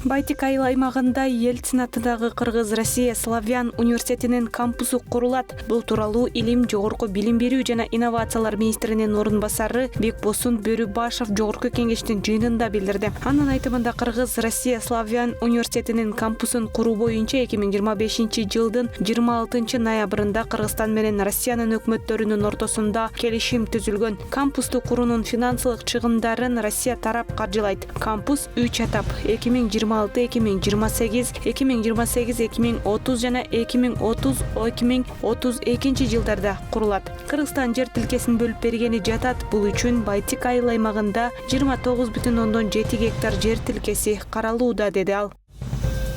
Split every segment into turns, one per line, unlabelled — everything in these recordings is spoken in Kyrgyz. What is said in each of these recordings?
Байтик айыл аймагында Ельцин атындагы Кыргыз-Россия Славян университетинин кампусу курулат. Бул тууралуу Илим, жогорку билим берүү жана инновациялар министринин орун басары Бекбосун Бөрүбашев жогорку кеңештин жыйынында билдирди. Анын айтымында Кыргыз-Россия Славян университетинин кампусун куруу боюнча 2025-жылдын 26 ноябрында Кыргызстан менен Россиянын өкмөттөрүнүн ортосунда келишим түзүлгөн. Кампусту куруунун финансылык чыгымдарын Россия тарап каржылайт. Кампус 3 этап 2026, 2028, 2028-2030 жана 2030-2032 жылдарда курулат. Кыргызстан жер тилкесин бөлүп бергени жатат. Бул үчүн Байтик айыл аймагында 29,7 гектар жер тилкеси каралууда, деди ал.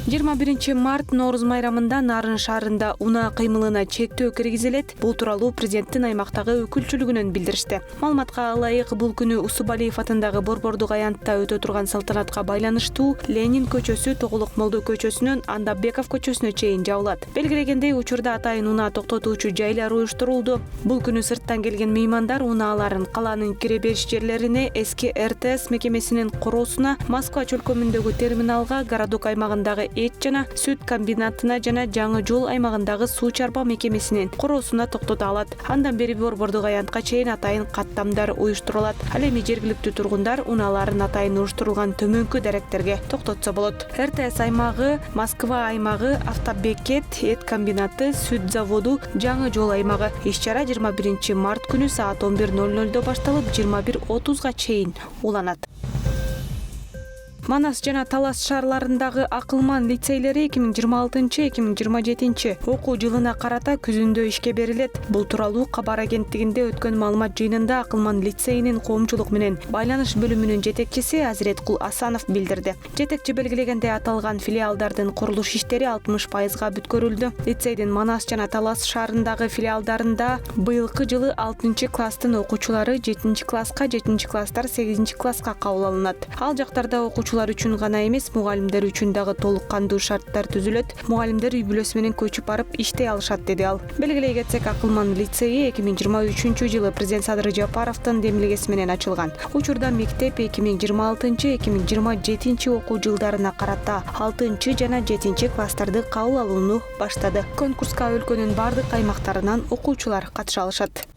21 март Норуз майрамында Нарын шаарында унаа кыймылына чектөө киргизилет. Бул тууралуу президенттин аймактагы өкүлчүлүгүнөн билдиришти. Маалыматка ылайык, бул күнү Усубалиев атындагы Борбордук аянтта өтө турган салтанатка байланыштуу Ленин көчөсү Тоголок Молдо көчөсүнөн Андабеков көчөсүнө чейин жабылат. Белгилегендей, учурда атайын унаа токтотуучу жайлар уюштурулду. Бул күнү сырттан келген меймандар унааларын калаанын кире бериш жерлерине, эски РТС мекемесинин короосуна, Москва чөлкөмүндөгү терминалга, городок аймагындагы эт жана сүт комбинатына жана Жаңы жол аймагындагы суу чарба мекемесинин короосуна токтото алат. Андан бери Борбордук аянтка чейин атайын каттамдар уюштурулат. Ал эми жергиликтүү тургундар унааларын атайын уюштурулган төмөнкү даректерге токтотсо болот. РТС аймагы, Москва аймагы, автобекет, эт комбинаты, сүт заводу, Жаңы жол аймагы. Иш-чара 21 март күнү саат 11:00 башталып 21:30 чейин уланат. Манас жана Талас шаарларындагы акылман лицейлери 2026-2027 окуу жылына карата күзүндө ишке берилет. Бул тууралуу Кабар агенттигинде өткөн маалымат жыйынында Акылман лицейинин коомчулук менен байланыш бөлүмүнүн жетекчиси Азиреткул Асанов билдирди. Жетекчи белгилегендей, аталган филиалдардын курулуш иштери 60%га бүткөрүлдү. Лицейдин Манас жана Талас шаарындагы филиалдарында быйылкы жылы 6 класстын окуучулары 7 класска, 7 класстар 8 класска кабыл алынат. Ал жактарда окуучулар үчүн гана эмес, мугалимдер үчүн дагы толук кандуу шарттар түзүлөт. Мугалимдер үй бүлөсү менен көчүп барып иштей алышат, деди ал. Белгилей кетсек, Акылман лицейи 2023 жылы президент Садыр Жапаровдун демилгеси менен ачылган. Учурда мектеп 2026-2027 окуу жылдарына карата 6 жана 7 класстарды кабыл алууну баштады. Конкурска өлкөнүн бардык аймактарынан окуучулар катыша алышат.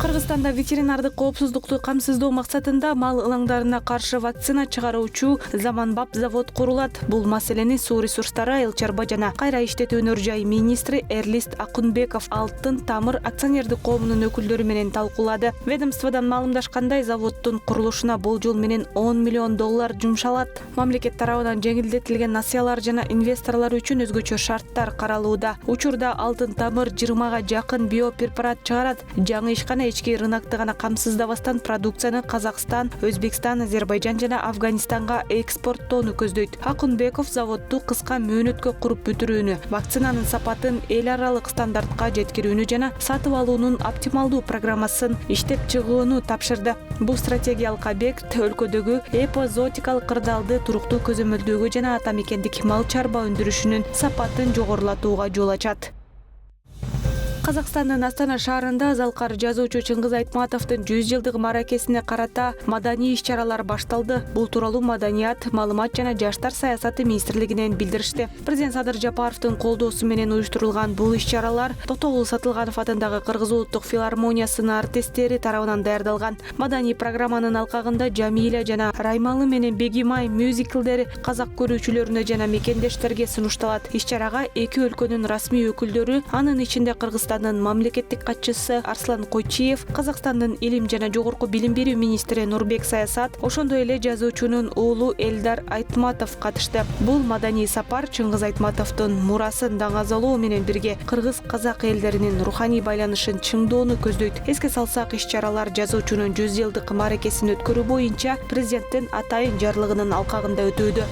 Кыргызстанда ветеринардык коопсуздукту камсыздоо максатында мал ылаңдарына каршы вакцина чыгаруучу заманбап завод курулат. Бул маселени Суу ресурстары, айыл чарба жана кайра иштетүүнөр жай министри Эрлист Акунбеков Алтын Тамыр акционердик коомунун өкүлдөрү менен талкуулады. Ведомстводон маалымдашкандай, заводдун курулушуна болжол менен $10 миллион жумшалат. Мамлекет тарабынан жеңилдетилген насыялар жана инвесторлор үчүн өзгөчө шарттар каралууда. Учурда Алтын Тамыр 20га жакын биопрепарат чыгарат. Жаңы ишкана ички рынокты гана камсыздабастан продукцияны Казакстан, Өзбекстан, Азербайжан жана Афганистанга экспорттоону көздөйт. Акунбеков заводду кыска мөөнөткө куруп бүтүрүүнү, вакцинанын сапатын эл аралык стандартка жеткирүүнү жана сатып алуунун оптималдуу программасын иштеп чыгууну тапшырды. Бул стратегиялык объект өлкөдөгү эпозоотикалык кырдаалды туруктуу көзөмөлдөөгө жана ата мекендик мал чарба өндүрүшүнүн сапатын жогорулатууга жол ачат. Казакстандын Астана шаарында залкар жазуучу Чыңгыз Айтматовдун 100 жылдык маракесине карата маданий иш-чаралар башталды. Бул тууралуу Маданият, маалымат жана жаштар саясаты министрлигинен билдиришти. Президент Садыр Жапаровдун колдоосу менен уюштурулган бул иш-чаралар Токтогул Сатылганов атындагы Кыргыз улуттук филармониясынын артисттери тарабынан даярдалган. Маданий программанын алкагында Жамиля жана Раймалы менен Бегимай мюзиклдери казак көрүүчүлөрүнө жана мекендештерге сунушталат. Иш-чарага эки өлкөнүн расмий өкүлдөрү, анын ичинде Кыргызстандын мамлекеттик катчысы Арслан Койчиев, Казакстандын илим жана жогорку билим берүү министри Нурбек Саясат, ошондой эле жазуучунун уулу Элдар Айтматов катышты. Бул маданий сапар Чыңгыз Айтматовдун мурасын даңазалоо менен бирге кыргыз-казак элдеринин руханий байланышын чыңдоону көздөйт. Эске салсак, иш-чаралар жазуучунун 100 жылдык маракесин өткөрүү боюнча президенттин атайын жарлыгынын алкагында өтүүдө.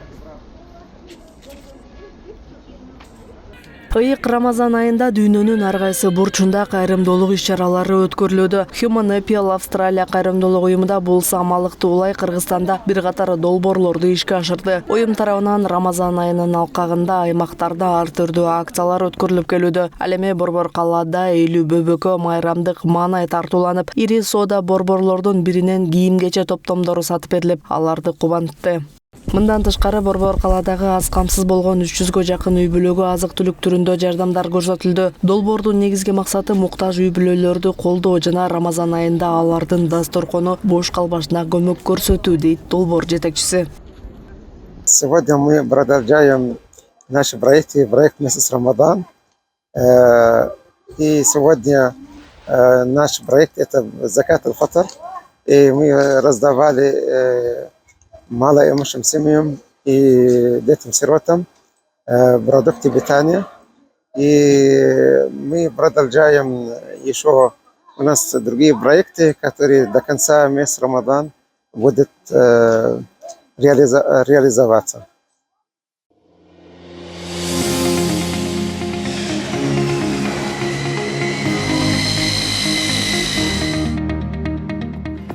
Ыйык Рамазан айында дүйнөнүн ар кайсы бурчунда кайрымдуулук иш-чаралары өткөрүлүүдө. Human Appeal Австралия кайрымдуулук уюмунда бул самалыкты улай Кыргызстанда бир катар долбоорлорду ишке ашырды. Уюм тарабынан Рамазан айынын алкагында аймактарда ар түрдүү акциялар өткөрүлүп келүүдө. Ал эми Борбор калаада 50 бөбөккө майрамдык маанай тартууланып, ири соода борборлордун биринен кийим-кече топтомдору сатып берилип, аларды кубантты. Мындан тышкары Борбор калаадагы аз камсыз болгон 300гө жакын үй бүлөгө азык-түлүк түрүндө жардамдар көрсөтүлдү. Долбоордун негизги максаты муктаж үй бүлөлөрдү колдоо жана Рамазан айында алардын дасторкону бош калбашына көмөк көрсөтүү, дейт долбоор жетекчиси.
Сегодня мы продолжаем наши проект «Месяц Рамадан». И сегодня наш проект – это закат аль-фатр. И мы раздавали малоимущим семьям и детям-сиротам продукты питания. И мы продолжаем еще, у нас другие проекты, которые до конца месяца Рамадан будут реализоваться.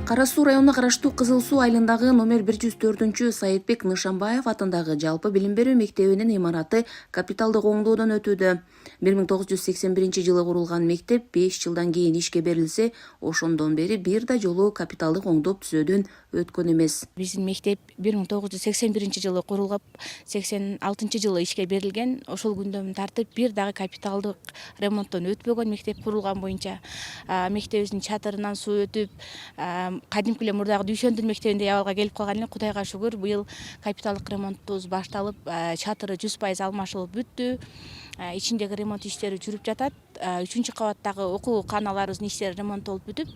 Кара Суу районуна караштуу Кызыл Суу айылындагы номер 104 Саитбек Нышанбаев атындагы жалпы билим берүү мектебинин имараты капиталдык оңдоодон өтүүдө. 1981 курулган мектеп 5 жылдан кийин ишке берилсе, ошондон бери бир да жолу капиталдык оңдоп түзөөдөн өткөн эмес.
Биздин мектеп 1981 курулуп, 86 ишке берилген. Ошол күндөн тартып бир дагы капиталдык ремонттон өтпөгөн мектеп курулган боюнча. Мектебибиздин чатырынан суу өтүп, кадимки эле мурдагы Дүйшөндүн мектебиндей абалга келип калган эле. Кудайга шүгүр, быйыл капиталдык ремонтубуз башталып, чатыры 100% алмашылып бүттү. Ичиндеги ремонт иштери жүрүп жатат. 3-кабаттагы окуу каналарыбыздын иштери ремонттолуп бүтүп,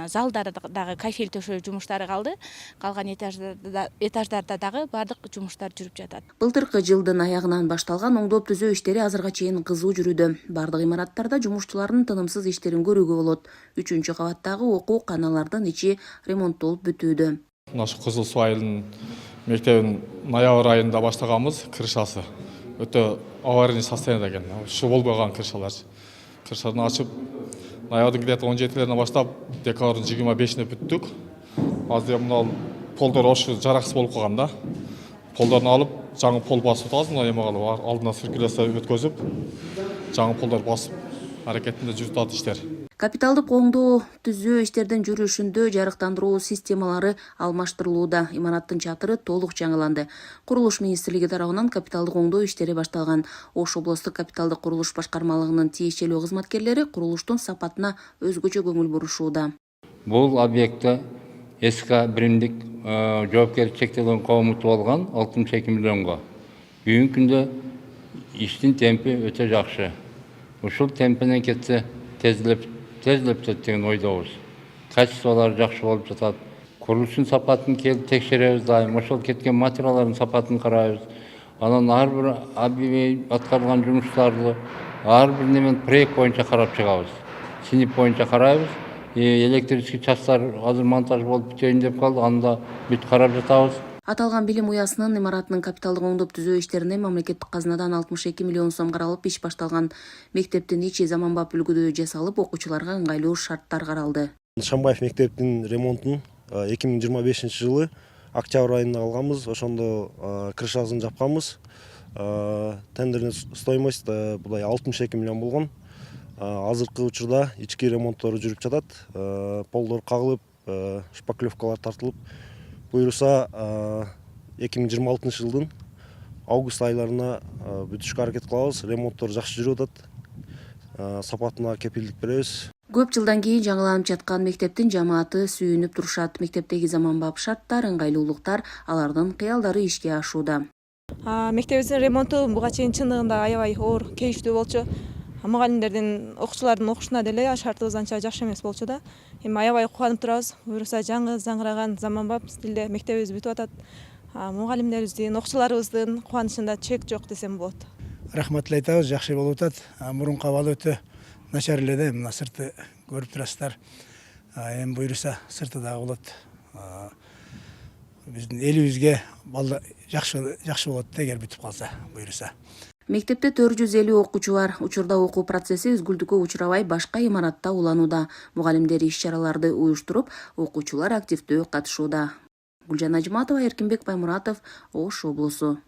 залдардагы кафель төшөө жумуштары калды. Калган этаждарда дагы бардык жумуштар жүрүп жатат.
Былтыркы жылдын аягынан башталган оңдоп түзөө иштери азырга чейин кызуу жүрүүдө. Бардык имараттарда жумушчулардын тынымсыз иштерин көрүүгө болот. 3-кабаттагы окуу каналардын ичи ремонттолуп бүтүүдө.
Наша Кызыл Суу айылынын мектебин ноябрь айында баштаганбыз. Крышасы өтө аварийный состояниеда экен. Шу болбогон крышалар. Крышаны ачып, ноябрдын где-то 17-лерине баштап, декабрдын 25-ине бүттүк. Азыр мына полдор ошу жараксыз болуп калган да. Полдорун алып, жаңы пол басып атабыз. Мына эме кылып, алдына циркуляция өткөзүп, жаңы полдор басып, аракетинде жүрүп атат иштер.
Капиталдык оңдоо түзөө иштердин жүрүшүндө жарыктандыруу системалары алмаштырылууда. Имараттын чатыры толук жаңыланды. Курулуш министрлиги тарабынан капиталдык оңдоо иштери башталган. Ош облустук капиталдык курулуш башкармалыгынын тиешелүү кызматкерлери курулуштун сапатына өзгөчө көңүл бурушууда.
Бул объектте СК биримдик жоопкерчилик чектелген коом утуп алган 62 миллионго. Бүгүнкү күндө иштин темпи өтө жакшы. Ушул темпинен кетсе тезлеп кетет деген ойдобуз. Качестволор жакшы болуп жатат. Курулуштун сапатын келип текшеребиз дайым. Ошол кеткен материалдардын сапатын карайбыз. Анан ар бир аткарылган жумуштарды ар бир немен проект боюнча карап чыгабыз. Синип боюнча карайбыз. Электрический частар азыр монтаж болуп бүтөйүн деп калды. Анда бүт карап жатабыз.
Аталган билим уясынын имаратынын капиталдык оңдоп түзөө иштерине мамлекеттик казынадан 62 миллион сом каралып иш башталган. Мектептин ичи заманбап үлгүдө жасалып, окуучуларга ыңгайлуу шарттар каралды.
Нышанбаев мектептин ремонтун 2025 жылы октябрь айында алганбыз. Ошондо крышасын жапканбыз. Тендерный стоимость будай 62 миллион болгон. Азыркы учурда ички ремонттору жүрүп жатат. Полдор кагылып, шпаклевкалар тартылып, буюрса 2026 жылдын август айларына бүтүшкө аракет кылабыз. Ремонттор жакшы жүрүп атат. Сапатына кепилдик беребиз.
Көп жылдан кийин жаңыланып жаткан мектептин жамааты сүйүнүп турушат. Мектептеги заманбап шарттар, ыңгайлуулуктар алардын кыялдары ишке ашууда.
Мектебибиздин ремонту буга чейин чындыгында аябай оор, кейиштүү болчу. Мугалимдердин, окуучулардын окушуна деле шартыбыз анча жакшы эмес болчу да. Эми аябай кубанып турабыз. Буюрса жаңы заңыраган заманбап стилде мектебибиз бүтүп атат. Мугалимдерибиздин, окуучуларыбыздын кубанычында чек жок десем болот.
Рахмат айтабыз, жакшы болуп атат. Мурунку абалы өтө начар эле да, мына сырты көрүп турасыздар. Эми буюрса сырты дагы болот. Биздин элибизге жакшы болот да, эгер бүтүп калса буюрса.
Мектепте 450 окуучу бар. Учурда окуу процесси үзгүлтүккө учурабай башка имаратта уланууда. Мугалимдер иш-чараларды уюштуруп, окуучулар активдүү катышууда. Гүлжан Ажматова, Эркинбек Баймуратов, Ош облусу.